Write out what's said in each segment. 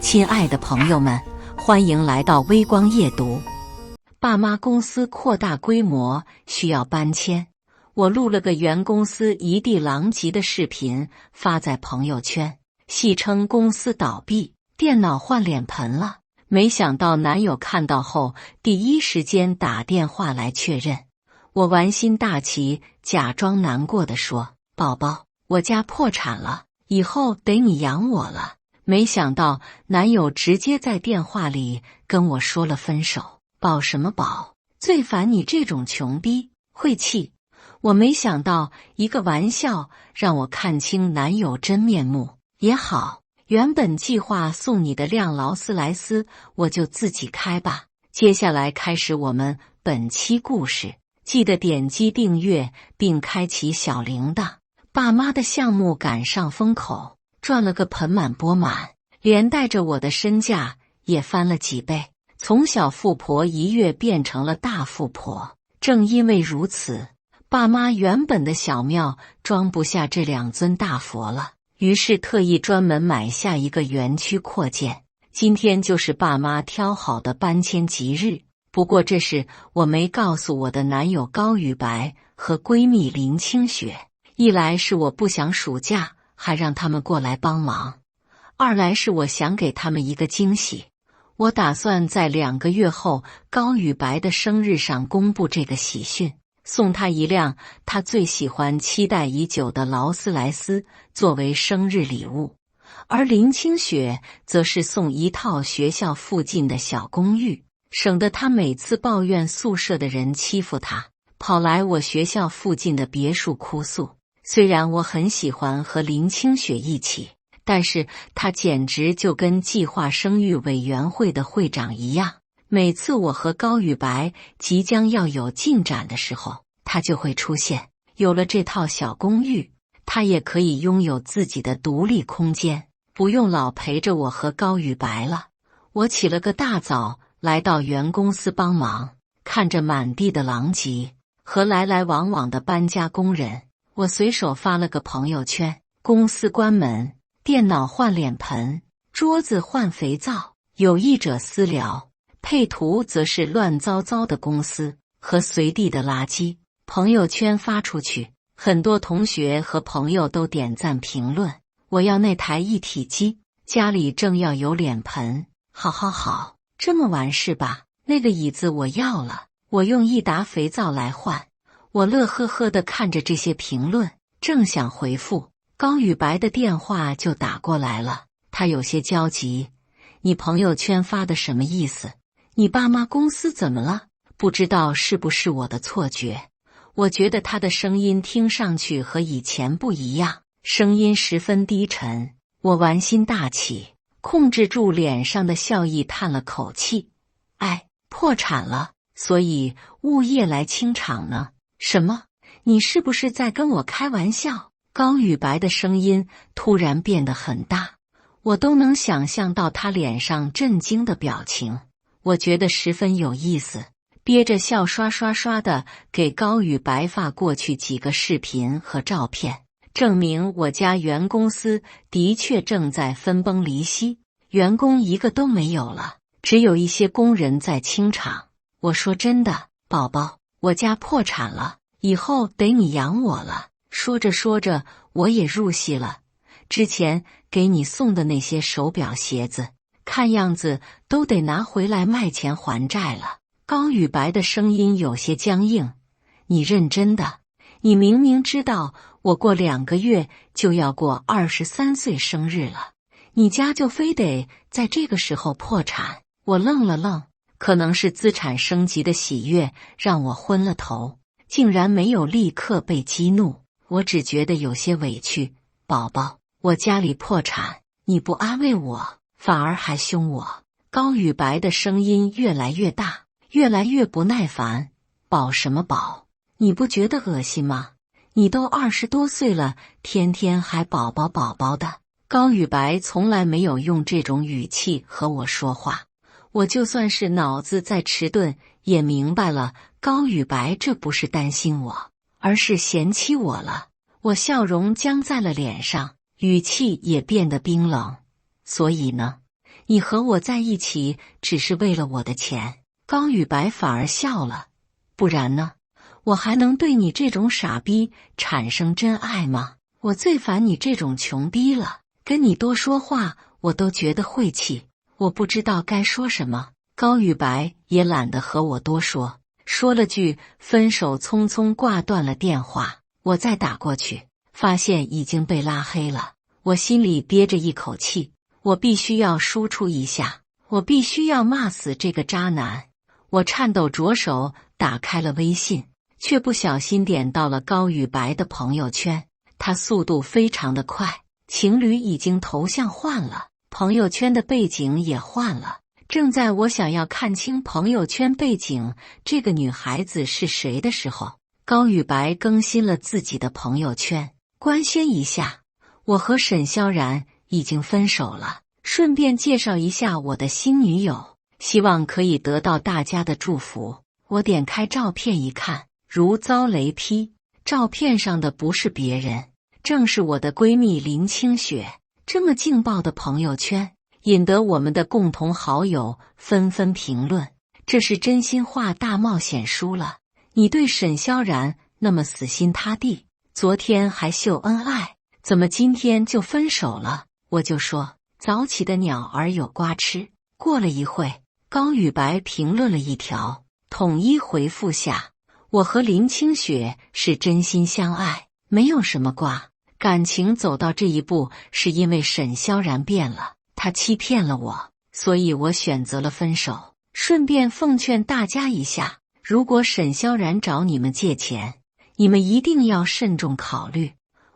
亲爱的朋友们，欢迎来到微光夜读。爸妈公司扩大规模，需要搬迁。我录了个原公司一地狼藉的视频，发在朋友圈，戏称公司倒闭，电脑换脸盆了。没想到男友看到后，第一时间打电话来确认。我玩心大起，假装难过地说：“宝宝，我家破产了，以后得你养我了。”没想到男友直接在电话里跟我说了分手。保什么保？最烦你这种穷逼，晦气！我没想到一个玩笑让我看清男友真面目。也好，原本计划送你的辆劳斯莱斯，我就自己开吧。接下来开始我们本期故事，记得点击订阅并开启小铃铛。爸妈的项目赶上风口，赚了个盆满钵满，连带着我的身价也翻了几倍，从小富婆一跃变成了大富婆。正因为如此，爸妈原本的小庙装不下这2尊大佛了，于是特意专门买下一个园区扩建。今天就是爸妈挑好的搬迁吉日，不过这事我没告诉我的男友高宇白和闺蜜林清雪。一来是我不想暑假还让他们过来帮忙，二来是我想给他们一个惊喜。我打算在2个月后高宇白的生日上公布这个喜讯，送他一辆他最喜欢期待已久的劳斯莱斯作为生日礼物，而林清雪则是送一套学校附近的小公寓，省得他每次抱怨宿舍的人欺负他，跑来我学校附近的别墅哭诉。虽然我很喜欢和林清雪一起，但是她简直就跟计划生育委员会的会长一样，每次我和高宇白即将要有进展的时候，她就会出现。有了这套小公寓，她也可以拥有自己的独立空间，不用老陪着我和高宇白了。我起了个大早来到原公司帮忙，看着满地的狼藉和来来往往的搬家工人，我随手发了个朋友圈：公司关门，电脑换脸盆，桌子换肥皂，有意者私聊。配图则是乱糟糟的公司和随地的垃圾。朋友圈发出去，很多同学和朋友都点赞评论：我要那台一体机，家里正要有脸盆。好好好，这么完事吧？那个椅子我要了，我用一沓肥皂来换。我乐呵呵地看着这些评论，正想回复，高宇白的电话就打过来了。他有些焦急：你朋友圈发的什么意思？你爸妈公司怎么了？不知道是不是我的错觉，我觉得他的声音听上去和以前不一样，声音十分低沉。我玩心大起，控制住脸上的笑意，叹了口气：哎，破产了，所以物业来清场呢。什么？你是不是在跟我开玩笑？高宇白的声音突然变得很大，我都能想象到他脸上震惊的表情。我觉得十分有意思，憋着笑刷刷刷的给高宇白发过去几个视频和照片，证明我家原公司的确正在分崩离析，员工一个都没有了，只有一些工人在清场。我说真的，宝宝，我家破产了，以后得你养我了。说着说着，我也入戏了。之前给你送的那些手表鞋子，看样子都得拿回来卖钱还债了。高宇白的声音有些僵硬：你认真的？你明明知道我过2个月就要过23岁生日了，你家就非得在这个时候破产？我愣了愣，可能是资产升级的喜悦让我昏了头，竟然没有立刻被激怒。我只觉得有些委屈。宝宝，我家里破产，你不安慰我，反而还凶我。高宇白的声音越来越大，越来越不耐烦。保什么保？你不觉得恶心吗？你都20多岁了，天天还宝宝宝宝的。高宇白从来没有用这种语气和我说话，我就算是脑子再迟钝，也明白了，高宇白这不是担心我，而是嫌弃我了。我笑容僵在了脸上，语气也变得冰冷。所以呢？你和我在一起只是为了我的钱。高宇白反而笑了。不然呢？我还能对你这种傻逼产生真爱吗？我最烦你这种穷逼了，跟你多说话我都觉得晦气，我不知道该说什么。高宇白也懒得和我多说，说了句分手，匆匆挂断了电话。我再打过去，发现已经被拉黑了。我心里憋着一口气，我必须要输出一下，我必须要骂死这个渣男。我颤抖着手打开了微信，却不小心点到了高宇白的朋友圈。他速度非常的快，情侣已经头像换了，朋友圈的背景也换了。正在我想要看清朋友圈背景这个女孩子是谁的时候，高宇白更新了自己的朋友圈，官宣一下我和沈萧然已经分手了，顺便介绍一下我的新女友，希望可以得到大家的祝福。我点开照片一看，如遭雷劈，照片上的不是别人，正是我的闺蜜林清雪。这么劲爆的朋友圈，引得我们的共同好友纷纷评论，这是真心话大冒险输了。你对沈萧然那么死心塌地，昨天还秀恩爱，怎么今天就分手了？我就说早起的鸟儿有瓜吃。过了一会，高宇白评论了一条，统一回复下，我和林清雪是真心相爱，没有什么瓜。感情走到这一步是因为沈萧然变了，他欺骗了我，所以我选择了分手。顺便奉劝大家一下，如果沈萧然找你们借钱，你们一定要慎重考虑。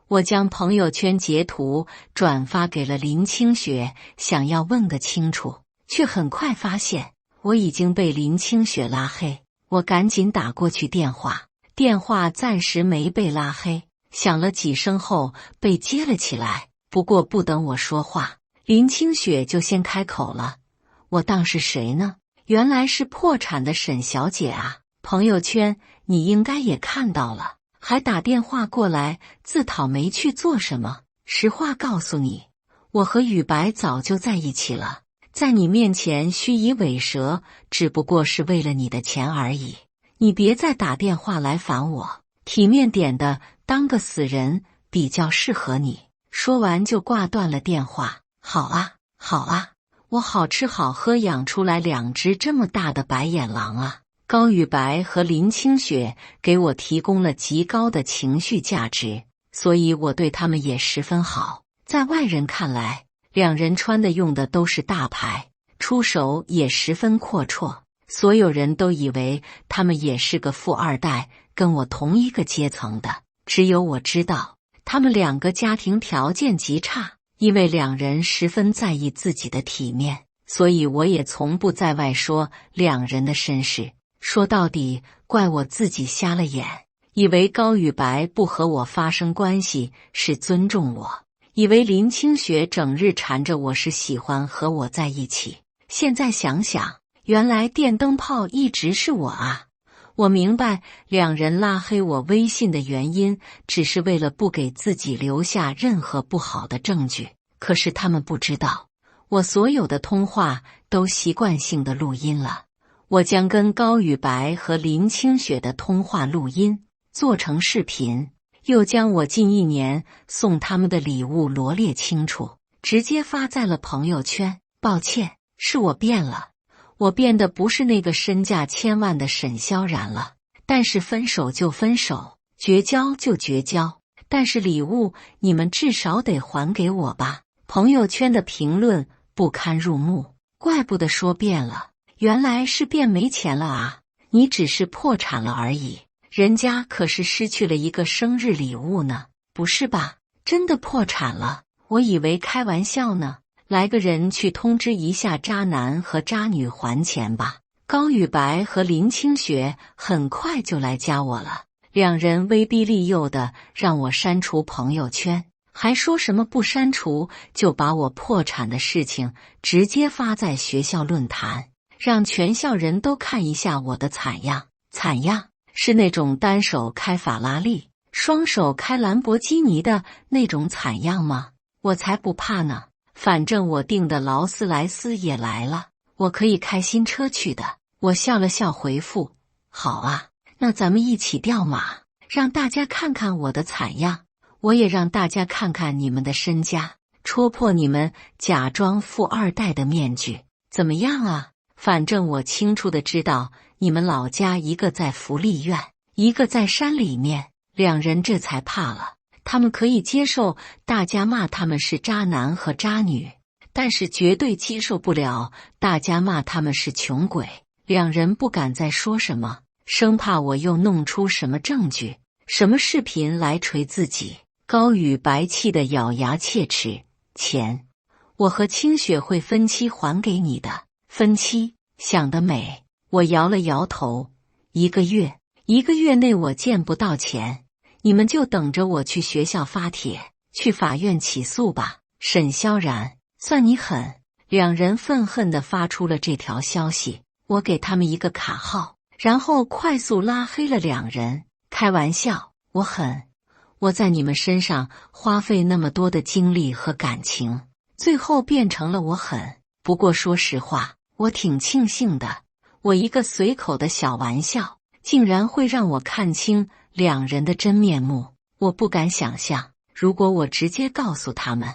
我将朋友圈截图转发给了林清雪，想要问个清楚，却很快发现我已经被林清雪拉黑。我赶紧打过去电话，电话暂时没被拉黑，响了几声后被接了起来。不过不等我说话，林清雪就先开口了。我当是谁呢？原来是破产的沈小姐啊！朋友圈你应该也看到了，还打电话过来自讨没趣做什么？实话告诉你，我和宇白早就在一起了，在你面前虚以委蛇，只不过是为了你的钱而已。你别再打电话来烦我，体面点的当个死人比较适合你。说完就挂断了电话。好啊，好啊，我好吃好喝养出来2只这么大的白眼狼啊！高宇白和林清雪给我提供了极高的情绪价值，所以我对他们也十分好。在外人看来，两人穿的用的都是大牌，出手也十分阔绰，所有人都以为他们也是个富二代，跟我同一个阶层的。只有我知道，他们2个家庭条件极差。因为2人十分在意自己的体面，所以我也从不在外说2人的身世。说到底，怪我自己瞎了眼，以为高宇白不和我发生关系是尊重我，以为林清雪整日缠着我是喜欢和我在一起。现在想想，原来电灯泡一直是我啊！我明白2人拉黑我微信的原因，只是为了不给自己留下任何不好的证据。可是他们不知道，我所有的通话都习惯性的录音了。我将跟高宇白和林清雪的通话录音做成视频，又将我近1年送他们的礼物罗列清楚，直接发在了朋友圈。抱歉，是我变了。我变得不是那个身价千万的沈萧然了，但是分手就分手，绝交就绝交，但是礼物你们至少得还给我吧。朋友圈的评论不堪入目，怪不得说变了，原来是变没钱了啊！你只是破产了而已，人家可是失去了一个生日礼物呢，不是吧？真的破产了？我以为开玩笑呢。来个人去通知一下渣男和渣女还钱吧。高宇白和林清雪很快就来加我了，2人威逼利诱的让我删除朋友圈，还说什么不删除就把我破产的事情直接发在学校论坛，让全校人都看一下我的惨样。惨样是那种单手开法拉利，双手开兰博基尼的那种惨样吗？我才不怕呢！反正我订的劳斯莱斯也来了，我可以开新车去的。我笑了笑回复：好啊，那咱们一起调马，让大家看看我的惨样，我也让大家看看你们的身家，戳破你们假装富二代的面具，怎么样啊？反正我清楚的知道，你们老家一个在福利院，一个在山里面，两人这才怕了。他们可以接受大家骂他们是渣男和渣女，但是绝对接受不了大家骂他们是穷鬼。两人不敢再说什么，生怕我又弄出什么证据、什么视频来锤自己。高宇白气得咬牙切齿：钱，我和清雪会分期还给你的。分期，想得美！我摇了摇头。一个月内我见不到钱，你们就等着我去学校发帖，去法院起诉吧。沈萧然，算你狠！两人愤恨地发出了这条消息。我给他们一个卡号，然后快速拉黑了两人。开玩笑，我狠！我在你们身上花费那么多的精力和感情，最后变成了我狠。不过说实话，我挺庆幸的，我一个随口的小玩笑，竟然会让我看清两人的真面目。我不敢想象，如果我直接告诉他们，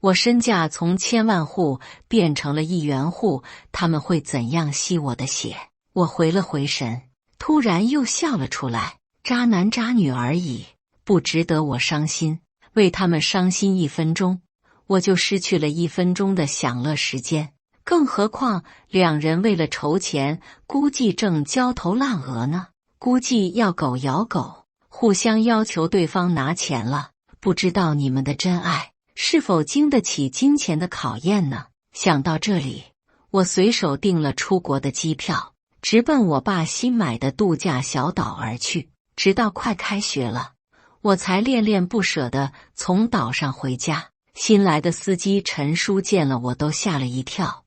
我身价从千万户变成了亿元户，他们会怎样吸我的血？我回了回神，突然又笑了出来。渣男渣女而已，不值得我伤心。为他们伤心1分钟，我就失去了1分钟的享乐时间。更何况两人为了筹钱，估计正焦头烂额呢，估计要狗咬狗，互相要求对方拿钱了。不知道你们的真爱是否经得起金钱的考验呢？想到这里，我随手订了出国的机票，直奔我爸新买的度假小岛而去。直到快开学了，我才恋恋不舍地从岛上回家。新来的司机陈叔见了我都吓了一跳。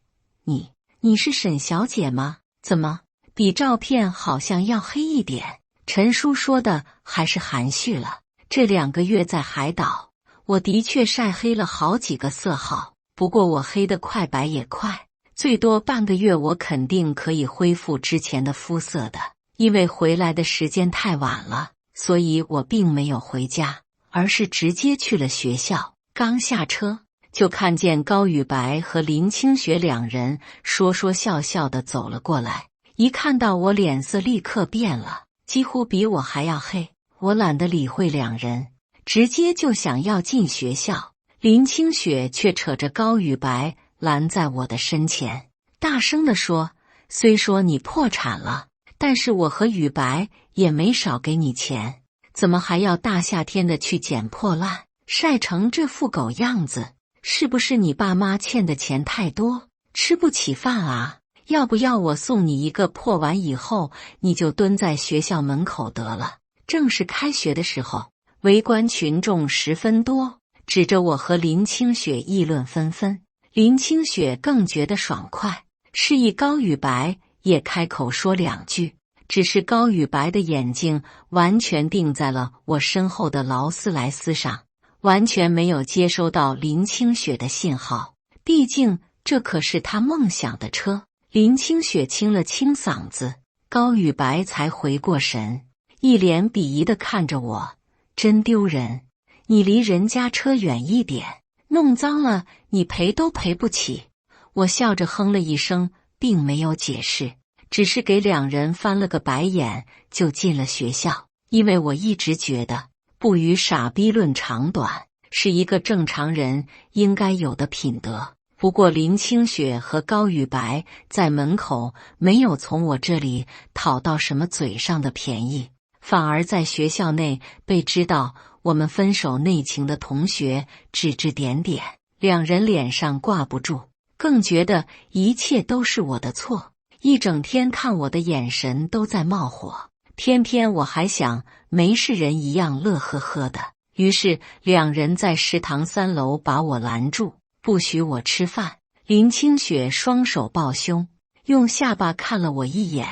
你是沈小姐吗？怎么比照片好像要黑一点？陈叔说的还是含蓄了。这2个月在海岛，我的确晒黑了好几个色号，不过我黑得快白也快，最多半个月我肯定可以恢复之前的肤色的。因为回来的时间太晚了，所以我并没有回家，而是直接去了学校。刚下车，就看见高宇白和林清雪两人说说笑笑地走了过来。一看到我，脸色立刻变了，几乎比我还要黑。我懒得理会两人，直接就想要进学校。林清雪却扯着高宇白拦在我的身前，大声地说：虽说你破产了，但是我和宇白也没少给你钱，怎么还要大夏天的去捡破烂，晒成这副狗样子？是不是你爸妈欠的钱太多，吃不起饭啊？要不要我送你一个破碗，以后你就蹲在学校门口得了。正式开学的时候，围观群众十分多，指着我和林清雪议论纷纷。林清雪更觉得爽快，示意高宇白也开口说2句。只是高宇白的眼睛完全定在了我身后的劳斯莱斯上，完全没有接收到林清雪的信号。毕竟这可是他梦想的车。林清雪清了清嗓子，高宇白才回过神，一脸鄙夷地看着我：真丢人，你离人家车远一点，弄脏了你赔都赔不起。我笑着哼了一声，并没有解释，只是给两人翻了个白眼，就进了学校。因为我一直觉得不与傻逼论长短是一个正常人应该有的品德。不过林清雪和高宇白在门口没有从我这里讨到什么嘴上的便宜，反而在学校内被知道我们分手内情的同学指指点点，两人脸上挂不住，更觉得一切都是我的错，一整天看我的眼神都在冒火。偏偏我还想没事人一样乐呵呵的，于是两人在食堂3楼把我拦住，不许我吃饭。林清雪双手抱胸，用下巴看了我一眼：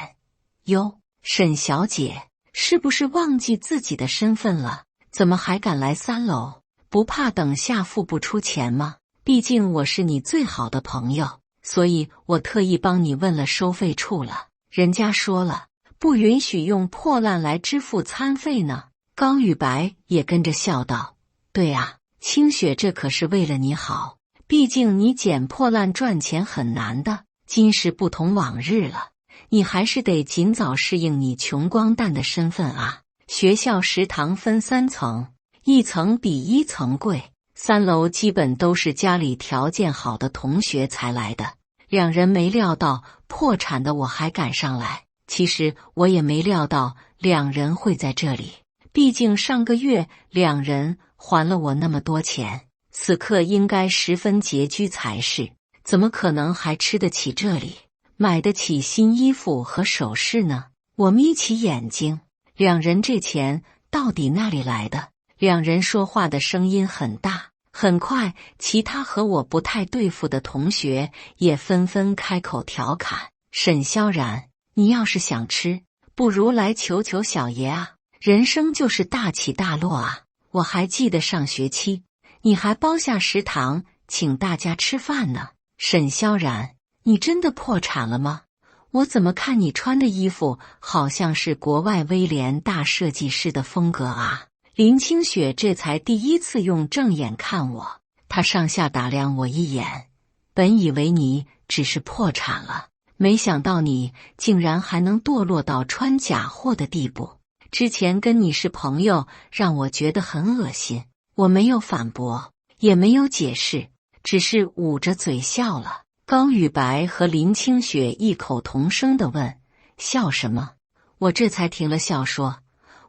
哟，沈小姐，是不是忘记自己的身份了？怎么还敢来3楼？不怕等下付不出钱吗？毕竟我是你最好的朋友，所以我特意帮你问了收费处了，人家说了，不允许用破烂来支付餐费呢。高宇白也跟着笑道：对啊，清雪，这可是为了你好，毕竟你捡破烂赚钱很难的，今时不同往日了，你还是得尽早适应你穷光蛋的身份啊。学校食堂分3层，一层比一层贵，3楼基本都是家里条件好的同学才来的。两人没料到破产的我还赶上来，其实我也没料到两人会在这里，毕竟上个月两人还了我那么多钱，此刻应该十分拮据才是，怎么可能还吃得起这里，买得起新衣服和首饰呢？我眯起眼睛，两人这钱到底哪里来的？两人说话的声音很大，很快其他和我不太对付的同学也纷纷开口调侃：沈萧然，你要是想吃，不如来求求小爷啊，人生就是大起大落啊。我还记得上学期你还包下食堂请大家吃饭呢。沈萧然，你真的破产了吗？我怎么看你穿的衣服好像是国外威廉大设计师的风格啊。林清雪这才第一次用正眼看我，她上下打量我一眼，本以为你只是破产了，没想到你竟然还能堕落到穿假货的地步。之前跟你是朋友，让我觉得很恶心。我没有反驳，也没有解释，只是捂着嘴笑了。高宇白和林清雪异口同声地问：笑什么？我这才停了笑说：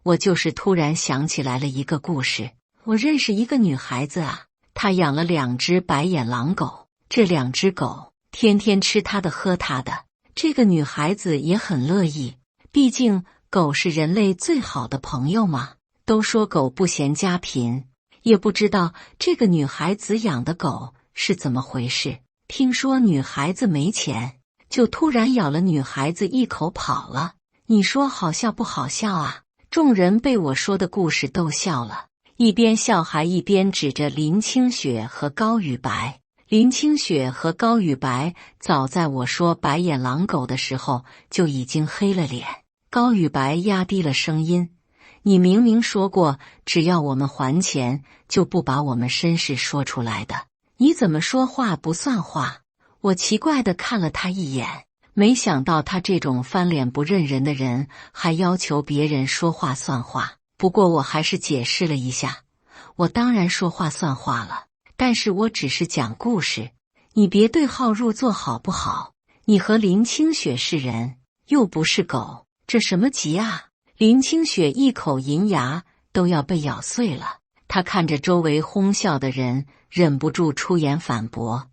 我就是突然想起来了一个故事。我认识一个女孩子啊，她养了2只白眼狼狗，这2只狗天天吃她的喝她的，这个女孩子也很乐意，毕竟狗是人类最好的朋友嘛。都说狗不嫌家贫，也不知道这个女孩子养的狗是怎么回事。听说女孩子没钱，就突然咬了女孩子一口跑了。你说好笑不好笑啊？众人被我说的故事逗笑了，一边笑还一边指着林清雪和高宇白。林清雪和高宇白早在我说白眼狼狗的时候就已经黑了脸。高宇白压低了声音：你明明说过只要我们还钱就不把我们身世说出来的，你怎么说话不算话？我奇怪地看了他一眼，没想到他这种翻脸不认人的人还要求别人说话算话。不过我还是解释了一下，我当然说话算话了，但是我只是讲故事，你别对号入座好不好？你和林清雪是人，又不是狗，这什么急啊？林清雪一口银牙都要被咬碎了，她看着周围哄笑的人，忍不住出言反驳：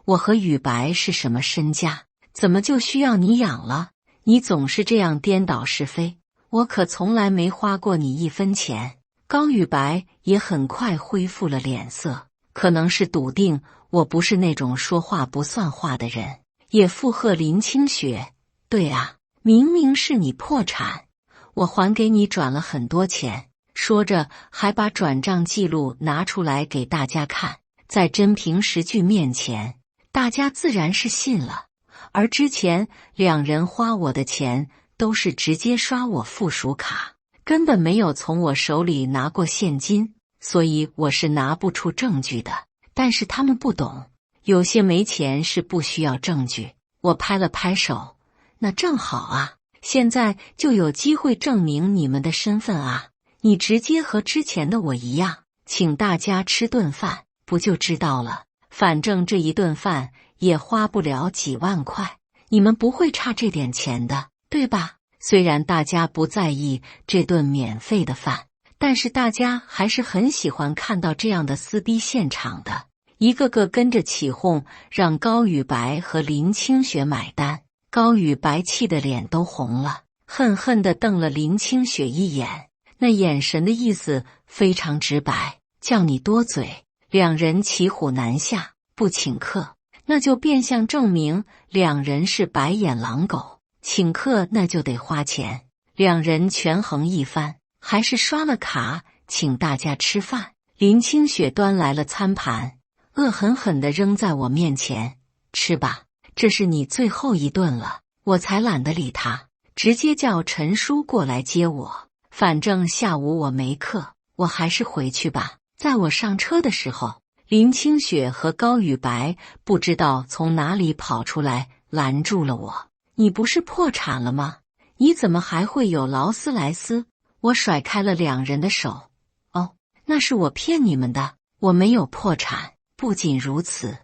我和宇白是什么身家？怎么就需要你养了？你总是这样颠倒是非，我可从来没花过你1分钱。高宇白也很快恢复了脸色，可能是笃定我不是那种说话不算话的人，也附和林清雪：对啊，明明是你破产，我还给你转了很多钱。说着还把转账记录拿出来给大家看，在真凭实据面前，大家自然是信了。而之前两人花我的钱都是直接刷我附属卡，根本没有从我手里拿过现金，所以我是拿不出证据的。但是他们不懂，有些没钱是不需要证据。我拍了拍手：那正好啊，现在就有机会证明你们的身份啊。你直接和之前的我一样，请大家吃顿饭，不就知道了？反正这一顿饭也花不了几万块，你们不会差这点钱的，对吧？虽然大家不在意这顿免费的饭，但是大家还是很喜欢看到这样的撕逼现场的，一个个跟着起哄，让高宇白和林清雪买单。高宇白气得脸都红了，恨恨地瞪了林清雪一眼，那眼神的意思非常直白，叫你多嘴。两人骑虎难下，不请客，那就变相证明两人是白眼狼狗，请客那就得花钱。两人权衡一番，还是刷了卡请大家吃饭。林清雪端来了餐盘，恶狠狠地扔在我面前，吃吧，这是你最后一顿了。我才懒得理他，直接叫陈叔过来接我。反正下午我没课，我还是回去吧。在我上车的时候，林清雪和高宇白不知道从哪里跑出来，拦住了我。你不是破产了吗？你怎么还会有劳斯莱斯？我甩开了两人的手。哦，那是我骗你们的，我没有破产。不仅如此，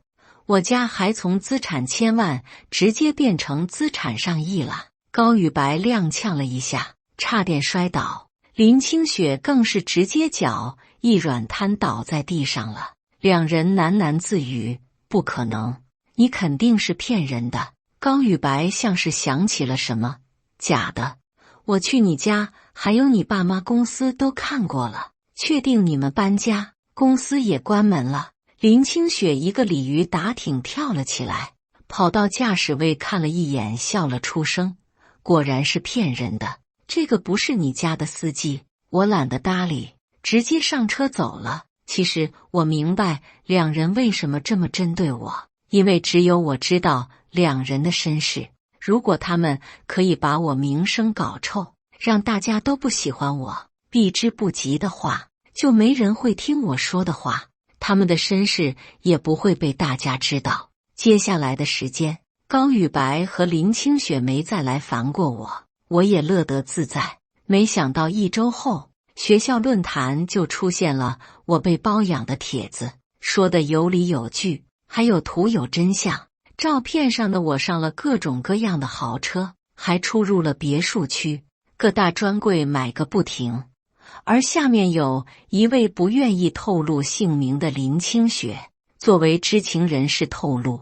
我家还从资产千万直接变成资产上亿了。高宇白踉跄了一下，差点摔倒。林清雪更是直接脚一软瘫倒在地上了。两人喃喃自语：不可能，你肯定是骗人的。高宇白像是想起了什么，假的，我去你家还有你爸妈公司都看过了，确定你们搬家，公司也关门了。林清雪一个鲤鱼打挺跳了起来，跑到驾驶位看了一眼，笑了出声，果然是骗人的，这个不是你家的司机。我懒得搭理，直接上车走了。其实我明白两人为什么这么针对我，因为只有我知道两人的身世。如果他们可以把我名声搞臭，让大家都不喜欢我，避之不及的话，就没人会听我说的话，他们的身世也不会被大家知道。接下来的时间，高宇白和林清雪没再来烦过我，我也乐得自在。没想到1周后，学校论坛就出现了我被包养的帖子，说的有理有据，还有图有真相。照片上的我上了各种各样的豪车，还出入了别墅区，各大专柜买个不停。而下面有一位不愿意透露姓名的林清雪作为知情人士透露，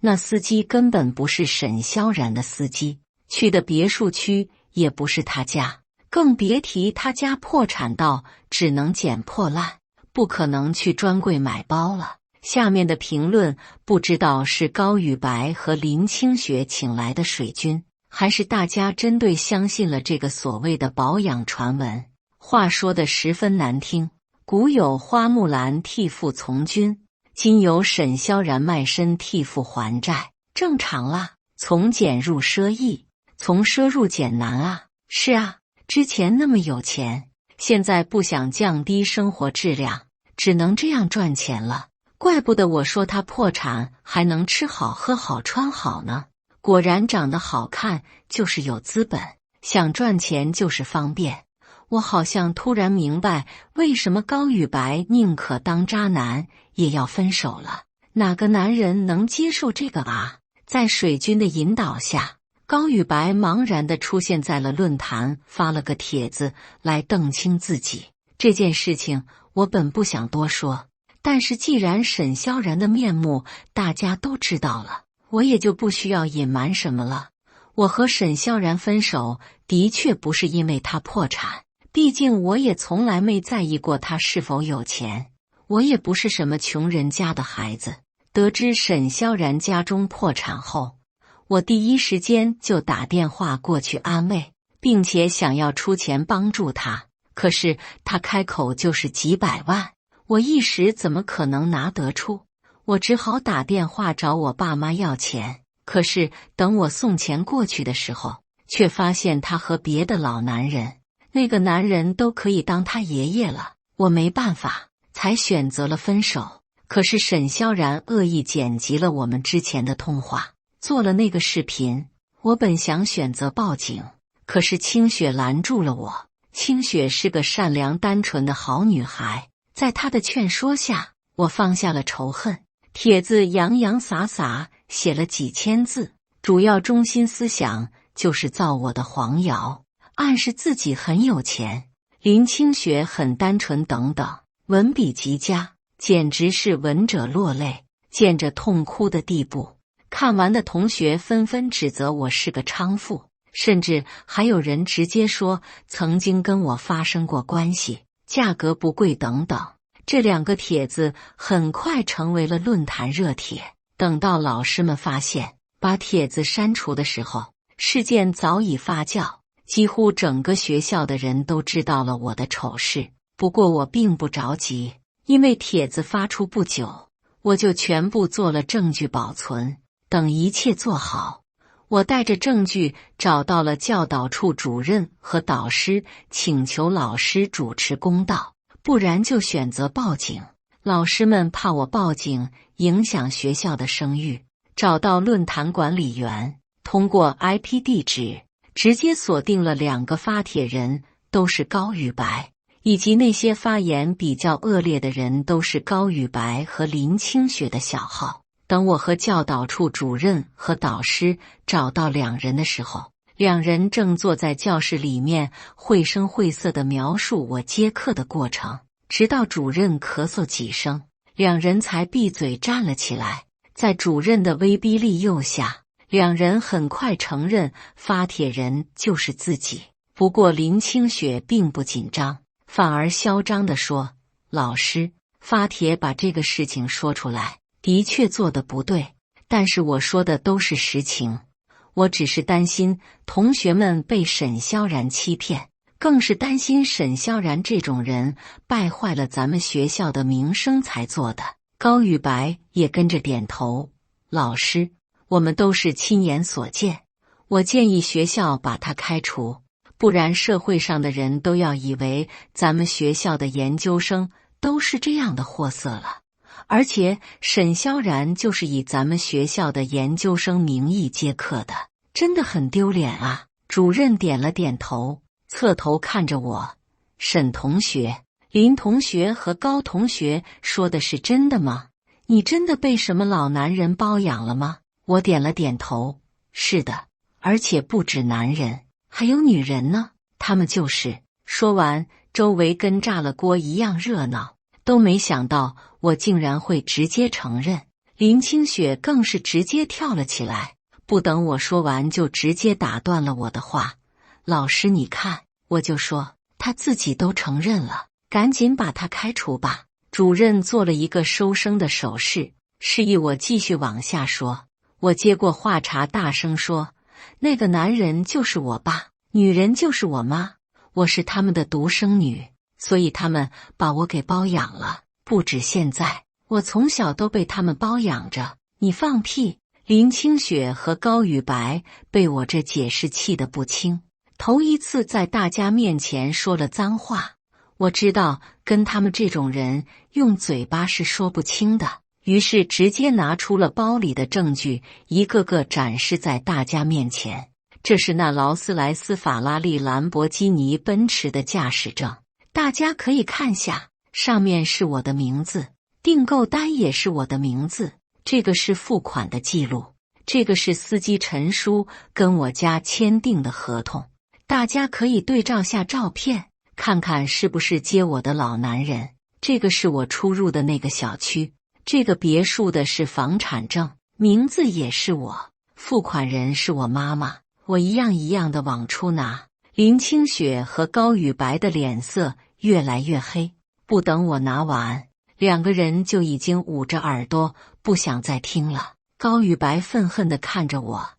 那司机根本不是沈萧然的司机，去的别墅区也不是他家，更别提他家破产到只能捡破烂，不可能去专柜买包了。下面的评论不知道是高宇白和林清雪请来的水军，还是大家针对相信了这个所谓的保养传闻。话说得十分难听，古有花木兰替父从军，今有沈萧然卖身替父还债，正常啦。从俭入奢易，从奢入俭难啊。是啊，之前那么有钱，现在不想降低生活质量，只能这样赚钱了。怪不得我说他破产还能吃好喝好穿好呢。果然长得好看就是有资本，想赚钱就是方便。我好像突然明白为什么高宇白宁可当渣男也要分手了。哪个男人能接受这个啊？在水军的引导下，高宇白茫然地出现在了论坛，发了个帖子来澄清自己。这件事情我本不想多说，但是既然沈萧然的面目大家都知道了，我也就不需要隐瞒什么了。我和沈萧然分手的确不是因为他破产，毕竟我也从来没在意过他是否有钱，我也不是什么穷人家的孩子。得知沈萧然家中破产后，我第一时间就打电话过去安慰，并且想要出钱帮助他。可是他开口就是几百万，我一时怎么可能拿得出？我只好打电话找我爸妈要钱。可是等我送钱过去的时候，却发现他和别的老男人，那个男人都可以当他爷爷了。我没办法，才选择了分手。可是沈萧然恶意剪辑了我们之前的通话，做了那个视频。我本想选择报警，可是清雪拦住了我。清雪是个善良单纯的好女孩，在她的劝说下，我放下了仇恨。帖子洋洋洒洒写了几千字，主要中心思想就是造我的黄谣，暗示自己很有钱，林清雪很单纯等等，文笔极佳，简直是闻者落泪，见着痛哭的地步。看完的同学纷纷指责我是个娼妇，甚至还有人直接说曾经跟我发生过关系，价格不贵等等。这2个帖子很快成为了论坛热帖。等到老师们发现，把帖子删除的时候，事件早已发酵，几乎整个学校的人都知道了我的丑事。不过我并不着急，因为帖子发出不久，我就全部做了证据保存。等一切做好，我带着证据找到了教导处主任和导师，请求老师主持公道，不然就选择报警。老师们怕我报警影响学校的声誉，找到论坛管理员，通过 IP 地址直接锁定了2个发帖人，都是高宇白，以及那些发言比较恶劣的人都是高宇白和林清雪的小号。等我和教导处主任和导师找到2人的时候，2人正坐在教室里面绘声绘色地描述我接课的过程，直到主任咳嗽几声，2人才闭嘴站了起来。在主任的威逼利诱下，2人很快承认发帖人就是自己。不过林清雪并不紧张，反而嚣张地说：“老师，发帖把这个事情说出来，的确做得不对，但是我说的都是实情。我只是担心同学们被沈萧然欺骗，更是担心沈萧然这种人败坏了咱们学校的名声才做的。”高宇白也跟着点头：“老师，我们都是亲眼所见，我建议学校把他开除，不然社会上的人都要以为咱们学校的研究生都是这样的货色了。而且沈萧然就是以咱们学校的研究生名义接课的，真的很丢脸啊。”主任点了点头，侧头看着我：“沈同学，林同学和高同学说的是真的吗？你真的被什么老男人包养了吗？”我点了点头：“是的，而且不止男人，还有女人呢，他们就是。”说完，周围跟炸了锅一样热闹，都没想到我竟然会直接承认。林清雪更是直接跳了起来，不等我说完就直接打断了我的话：“老师你看，我就说他自己都承认了，赶紧把他开除吧。”主任做了一个收声的手势，示意我继续往下说。我接过话茬大声说：“那个男人就是我爸，女人就是我妈，我是他们的独生女，所以他们把我给包养了。不止现在，我从小都被他们包养着。”“你放屁！”林清雪和高宇白被我这解释气得不轻，头一次在大家面前说了脏话。我知道跟他们这种人用嘴巴是说不清的，于是直接拿出了包里的证据，一个个展示在大家面前。这是那劳斯莱斯、法拉利、兰博基尼、奔驰的驾驶证，大家可以看下，上面是我的名字，订购单也是我的名字，这个是付款的记录，这个是司机陈叔跟我家签订的合同，大家可以对照下照片，看看是不是接我的老男人。这个是我出入的那个小区，这个别墅的是房产证，名字也是我，付款人是我妈妈，我一样一样的往出拿。林清雪和高宇白的脸色越来越黑，不等我拿完，2个人就已经捂着耳朵不想再听了。高宇白愤恨地看着我：“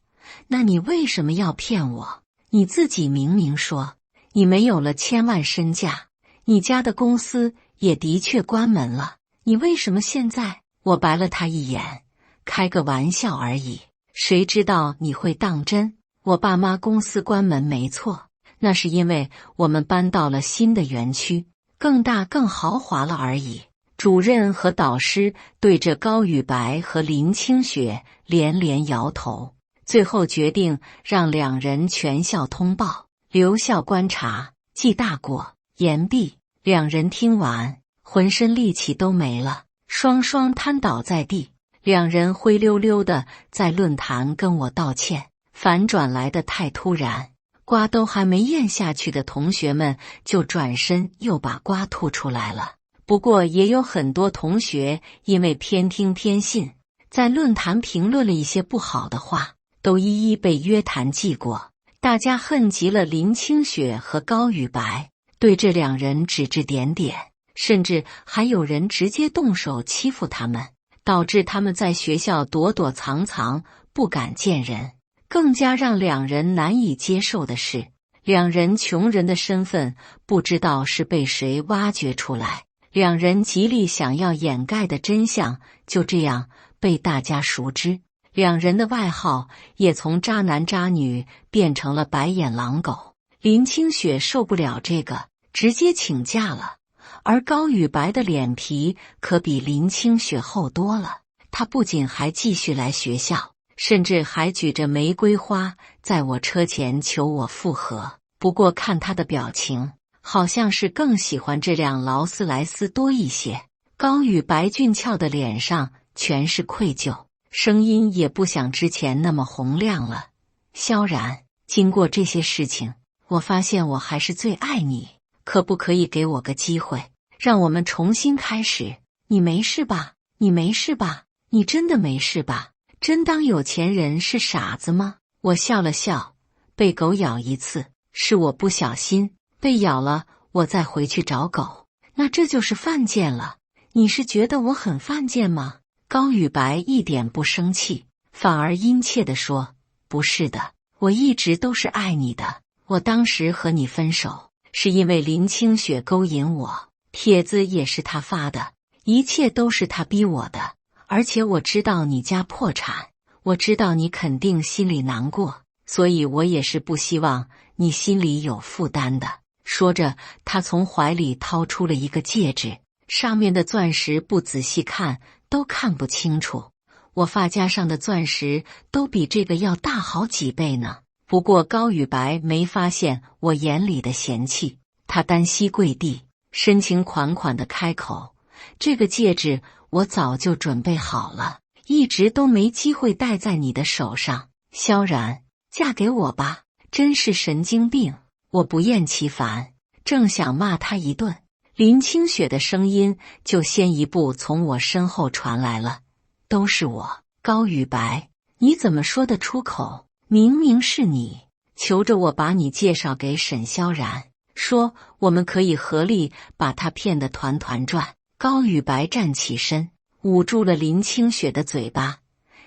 那你为什么要骗我？你自己明明说你没有了千万身价，你家的公司也的确关门了，你为什么现在？”我白了他一眼：“开个玩笑而已，谁知道你会当真？我爸妈公司关门没错，那是因为我们搬到了新的园区，更大更豪华了而已。”主任和导师对着高宇白和林清雪连连摇头，最后决定让2人全校通报，留校观察，记大过，严毕。2人听完，浑身力气都没了，双双瘫倒在地。2人灰溜溜的在论坛跟我道歉，反转来的太突然，瓜都还没咽下去的同学们就转身又把瓜吐出来了。不过也有很多同学因为偏听偏信，在论坛评论了一些不好的话，都一一被约谈记过。大家恨极了林清雪和高宇白，对这2人指指点点，甚至还有人直接动手欺负他们，导致他们在学校躲躲藏藏，不敢见人。更加让2人难以接受的是，2人穷人的身份不知道是被谁挖掘出来。两人极力想要掩盖的真相就这样被大家熟知，两人的外号也从渣男渣女变成了白眼狼狗。林清雪受不了这个，直接请假了。而高宇白的脸皮可比林清雪厚多了，他不仅还继续来学校，甚至还举着玫瑰花在我车前求我复合。不过看他的表情，好像是更喜欢这辆劳斯莱斯多一些。高宇白俊俏的脸上全是愧疚，声音也不像之前那么洪亮了。萧然，经过这些事情，我发现我还是最爱你，可不可以给我个机会，让我们重新开始？你没事吧？你没事吧？你真的没事吧？真当有钱人是傻子吗？我笑了笑，被狗咬一次，是我不小心，被咬了，我再回去找狗，那这就是犯贱了。你是觉得我很犯贱吗？高宇白一点不生气，反而殷切地说，不是的，我一直都是爱你的。我当时和你分手，是因为林清雪勾引我，帖子也是她发的，一切都是她逼我的。而且我知道你家破产，我知道你肯定心里难过，所以我也是不希望你心里有负担的。说着，他从怀里掏出了一个戒指，上面的钻石不仔细看都看不清楚，我发夹上的钻石都比这个要大好几倍呢。不过高宇白没发现我眼里的嫌弃，他单膝跪地，深情款款地开口，这个戒指我早就准备好了，一直都没机会戴在你的手上。萧然，嫁给我吧，真是神经病。我不厌其烦，正想骂他一顿，林清雪的声音就先一步从我身后传来了，都是我，高宇白，你怎么说得出口？明明是你求着我把你介绍给沈萧然，说我们可以合力把他骗得团团转。高宇白站起身，捂住了林清雪的嘴巴，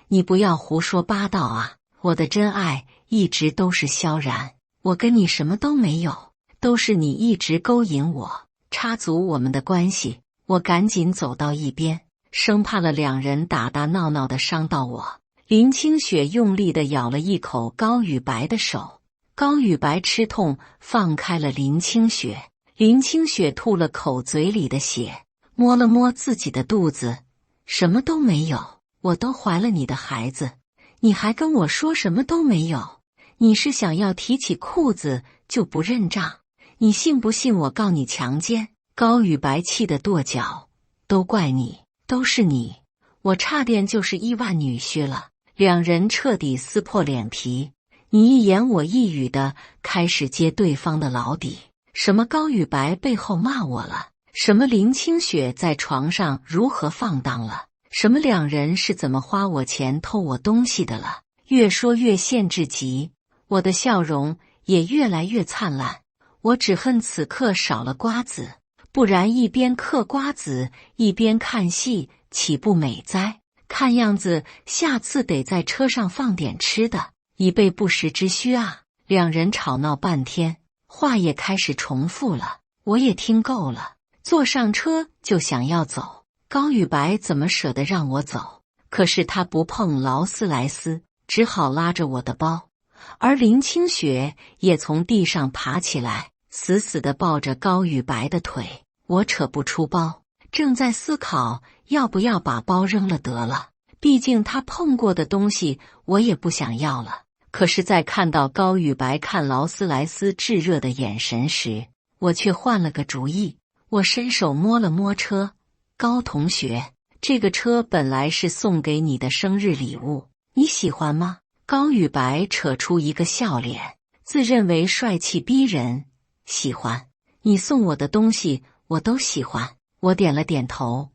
你不要胡说八道啊，我的真爱一直都是萧然，我跟你什么都没有，都是你一直勾引我，插足我们的关系。我赶紧走到一边，生怕了两人打打闹闹的伤到我。林清雪用力地咬了一口高宇白的手，高宇白吃痛放开了林清雪，林清雪吐了口嘴里的血，摸了摸自己的肚子，什么都没有，我都怀了你的孩子，你还跟我说什么都没有？你是想要提起裤子就不认账？你信不信我告你强奸？高宇白气得跺脚，都怪你，都是你，我差点就是亿万女婿了。两人彻底撕破脸皮，你一言我一语的开始揭对方的老底，什么高宇白背后骂我了，什么林清雪在床上如何放荡了，什么两人是怎么花我钱偷我东西的了，越说越陷至极，我的笑容也越来越灿烂。我只恨此刻少了瓜子，不然一边嗑瓜子一边看戏，岂不美哉？看样子下次得在车上放点吃的，以备不时之需啊。两人吵闹半天，话也开始重复了，我也听够了，坐上车就想要走。高宇白怎么舍得让我走？可是他不碰劳斯莱斯，只好拉着我的包，而林清雪也从地上爬起来，死死地抱着高宇白的腿。我扯不出包，正在思考要不要把包扔了得了，毕竟他碰过的东西我也不想要了。可是在看到高宇白看劳斯莱斯炙热的眼神时，我却换了个主意。我伸手摸了摸车，高同学，这个车本来是送给你的生日礼物，你喜欢吗？高宇白扯出一个笑脸，自认为帅气逼人。喜欢，你送我的东西我都喜欢。我点了点头，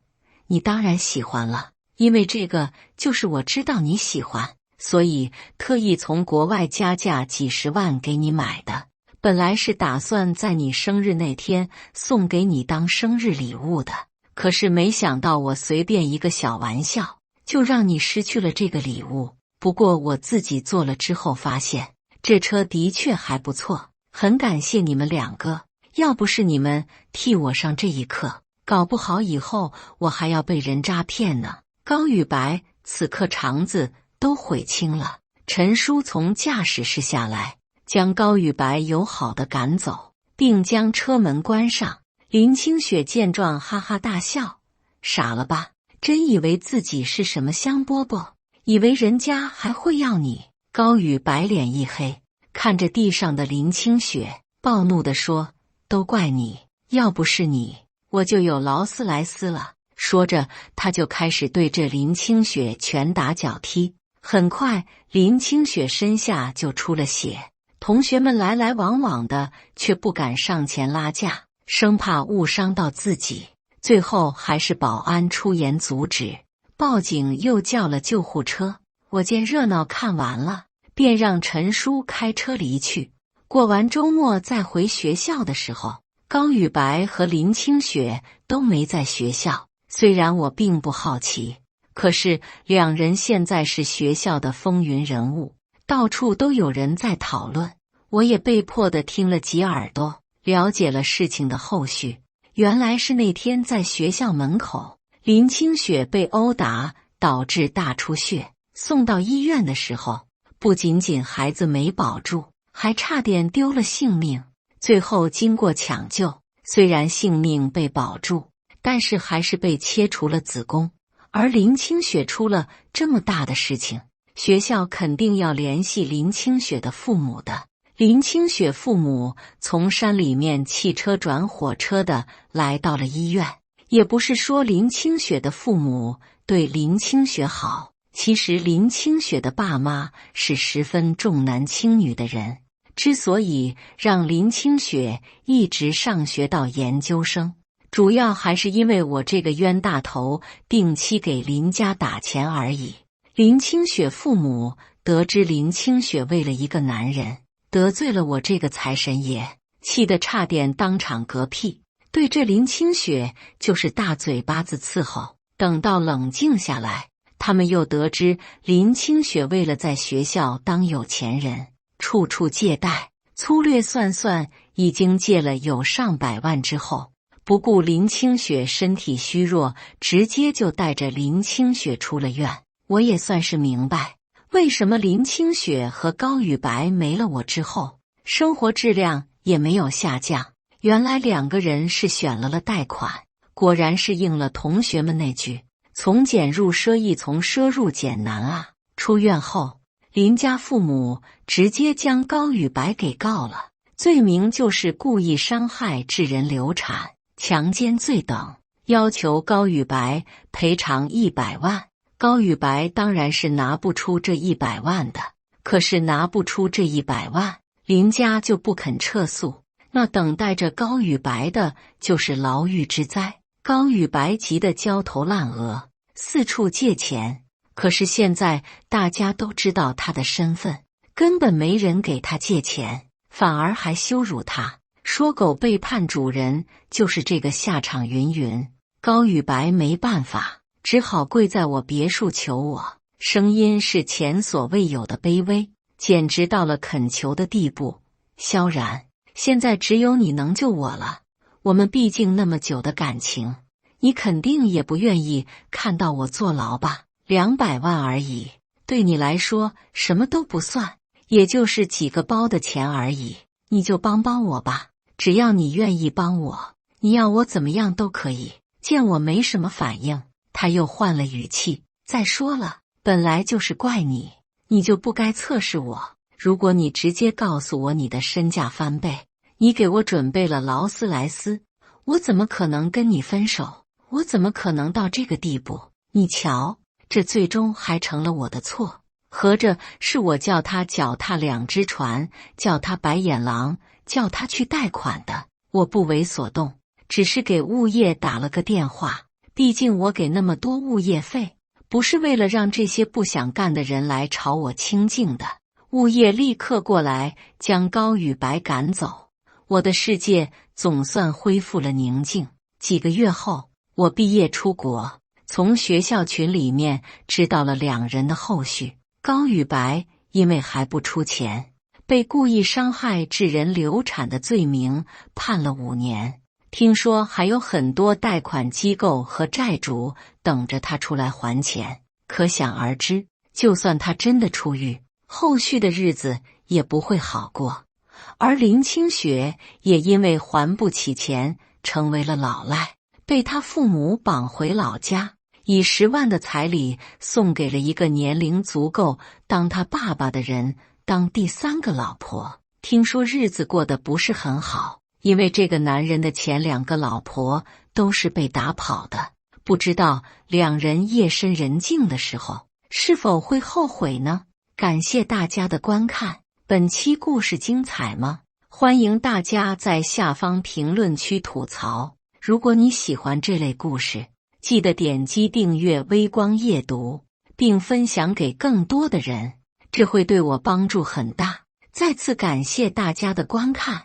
你当然喜欢了，因为这个就是我知道你喜欢，所以特意从国外加价几十万给你买的。本来是打算在你生日那天送给你当生日礼物的，可是没想到我随便一个小玩笑，就让你失去了这个礼物。不过我自己坐了之后发现，这车的确还不错，很感谢你们两个，要不是你们替我上这一课，搞不好以后我还要被人诈骗呢。高宇白此刻肠子都悔青了。陈叔从驾驶室下来，将高宇白友好地赶走，并将车门关上。林清雪见状哈哈大笑：“傻了吧？真以为自己是什么香饽饽？以为人家还会要你？”高宇白脸一黑，看着地上的林清雪，暴怒地说：“都怪你，要不是你，我就有劳斯莱斯了。”说着，他就开始对着林清雪拳打脚踢。很快，林清雪身下就出了血，同学们来来往往的，却不敢上前拉架，生怕误伤到自己。最后还是保安出言阻止，报警又叫了救护车。我见热闹看完了，便让陈叔开车离去。过完周末再回学校的时候，高宇白和林清雪都没在学校。虽然我并不好奇，可是两人现在是学校的风云人物，到处都有人在讨论。我也被迫地听了几耳朵，了解了事情的后续。原来是那天在学校门口，林清雪被殴打，导致大出血，送到医院的时候，不仅仅孩子没保住，还差点丢了性命。最后经过抢救，虽然性命被保住，但是还是被切除了子宫。而林清雪出了这么大的事情，学校肯定要联系林清雪的父母的。林清雪父母从山里面汽车转火车的来到了医院。也不是说林清雪的父母对林清雪好，其实林清雪的爸妈是十分重男轻女的人。之所以让林清雪一直上学到研究生，主要还是因为我这个冤大头定期给林家打钱而已。林清雪父母得知林清雪为了一个男人得罪了我这个财神爷，气得差点当场嗝屁，对这林清雪就是大嘴巴子伺候。等到冷静下来，他们又得知林清雪为了在学校当有钱人，处处借贷，粗略算算已经借了有上百万之后，不顾林清雪身体虚弱，直接就带着林清雪出了院。我也算是明白，为什么林清雪和高宇白没了我之后，生活质量也没有下降。原来两个人是选了贷款，果然是应了同学们那句从俭入奢易，从奢入俭难啊。出院后，林家父母直接将高宇白给告了，罪名就是故意伤害致人流产、强奸罪等，要求高宇白赔偿100万。高宇白当然是拿不出这100万的，可是拿不出这100万，林家就不肯撤诉，那等待着高宇白的就是牢狱之灾。高宇白急得焦头烂额，四处借钱，可是现在大家都知道他的身份，根本没人给他借钱，反而还羞辱他，说狗背叛主人就是这个下场云云。高宇白没办法，只好跪在我别墅求我，声音是前所未有的卑微，简直到了恳求的地步。萧然，现在只有你能救我了，我们毕竟那么久的感情，你肯定也不愿意看到我坐牢吧？200万而已，对你来说什么都不算，也就是几个包的钱而已，你就帮帮我吧，只要你愿意帮我，你要我怎么样都可以。见我没什么反应，他又换了语气，再说了，本来就是怪你，你就不该测试我。如果你直接告诉我你的身价翻倍，你给我准备了劳斯莱斯，我怎么可能跟你分手？我怎么可能到这个地步？你瞧，这最终还成了我的错，合着是我叫他脚踏两只船，叫他白眼狼，叫他去贷款的。我不为所动，只是给物业打了个电话，毕竟我给那么多物业费，不是为了让这些不想干的人来炒我清静的。物业立刻过来将高宇白赶走，我的世界总算恢复了宁静。几个月后，我毕业出国，从学校群里面知道了两人的后续。高宇白因为还不出钱，被故意伤害致人流产的罪名判了5年，听说还有很多贷款机构和债主等着他出来还钱，可想而知，就算他真的出狱，后续的日子也不会好过。而林清雪也因为还不起钱，成为了老赖，被他父母绑回老家，以10万的彩礼送给了一个年龄足够当他爸爸的人当第3个老婆。听说日子过得不是很好，因为这个男人的前2个老婆都是被打跑的。不知道两人夜深人静的时候是否会后悔呢？感谢大家的观看，本期故事精彩吗？欢迎大家在下方评论区吐槽。如果你喜欢这类故事，记得点击订阅微光夜读，并分享给更多的人，这会对我帮助很大。再次感谢大家的观看。